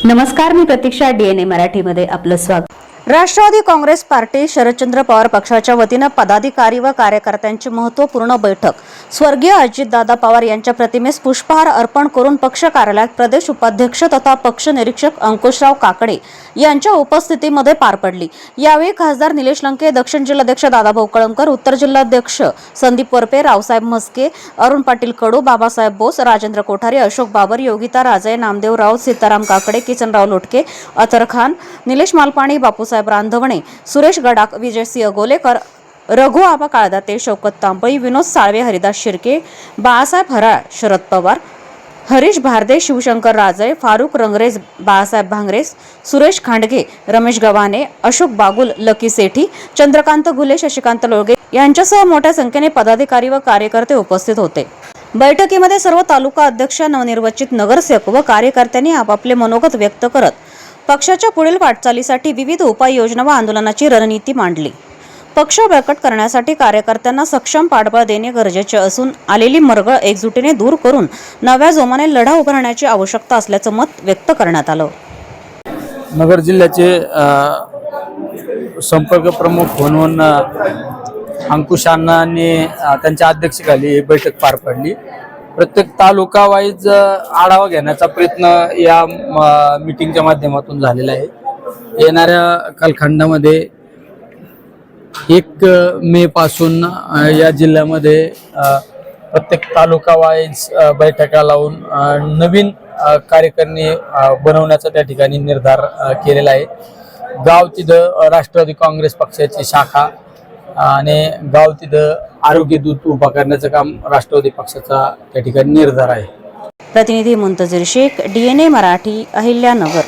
नमस्कार, मी प्रतीक्षा. डीएनए मराठीमध्ये आपलं स्वागत. राष्ट्रवादी काँग्रेस पार्टी शरदचंद्र पवार पक्षाच्या वतीने पदाधिकारी व कार्यकर्त्यांची महत्त्वपूर्ण बैठक स्वर्गीय अजितदादा पवार यांच्या प्रतिमेस पुष्पहार अर्पण करून पक्ष कार्यालयात प्रदेश उपाध्यक्ष तथा पक्ष निरीक्षक अंकुशराव काकडे यांच्या उपस्थितीमध्ये पार पडली. यावेळी खासदार निलेश लंके, दक्षिण जिल्हाध्यक्ष दादाभाऊ कळमकर, उत्तर जिल्हाध्यक्ष संदीप वरपे, रावसाहेब म्हस्के, अरुण पाटील कडू, बाबासाहेब बोस, राजेंद्र कोठारी, अशोक बाबर, योगिता राजे, नामदेव राऊत, सीताराम काकडे, किसनराव लोटके, अतर खान, निलेश मालपाणी, बापूसाहेब रांधवणे, सुरेश गडाख, विजयसिंह गोलेकर, रघु आबा काळदाते, शौकत तांबई, विनोद साळवे, हरिदास शिर्के, बाळासाहेब हराळ, शरद पवार, हरीश भारदे, शिवशंकर राजे, फारुख रंगरेज, बाळासाहेब भांगरे, सुरेश खांडगे, रमेश गव्हाणे, अशोक बागुल, लकी सेठी, चंद्रकांत घुले, शशिकांत लोळगे यांच्यासह मोठ्या संख्येने पदाधिकारी व कार्यकर्ते उपस्थित होते. बैठकीमध्ये सर्व तालुका अध्यक्ष, नवनिर्वाचित नगरसेवक व कार्यकर्त्यांनी आपापले मनोगत व्यक्त करत पक्षाच्या पुढील वाटचालीसाठी विविध उपाययोजना व आंदोलनाची रणनीती मांडली. पक्ष बळकट करण्यासाठी कार्यकर्त्यांना सक्षम पाठबळ देणे गरजेचे असून आलेली मरगळ एकजुटीने दूर करून नव्या जोमाने लढा उभारण्याची आवश्यकता असल्याचं मत व्यक्त करण्यात आलं. नगर जिल्ह्याचे संपर्क प्रमुख म्हणून अंकुश अण्णांनी त्यांच्या अध्यक्षतेखाली ही बैठक पार पडली. प्रत्येक तालुका वाईज आढावा घेण्याचा प्रयत्न या मीटिंगच्या माध्यमातून झालेला आहे. येणाऱ्या कालखंडामध्ये 1 मे पासून या जिल्ह्यामध्ये प्रत्येक तालुका वाईज बैठका लावून नवीन कार्यकारिणी बनवण्याचा त्या ठिकाणी निर्धार केलेला आहे. गाव तिथं राष्ट्रवादी काँग्रेस पक्षाची शाखा आणि गाव तिथं आरोग्य दूत उभा करण्याचं काम राष्ट्रवादी पक्षाचा त्या ठिकाणी निर्धार आहे. प्रतिनिधी मुंतजीर शेख, डीएनए मराठी, अहिल्यानगर.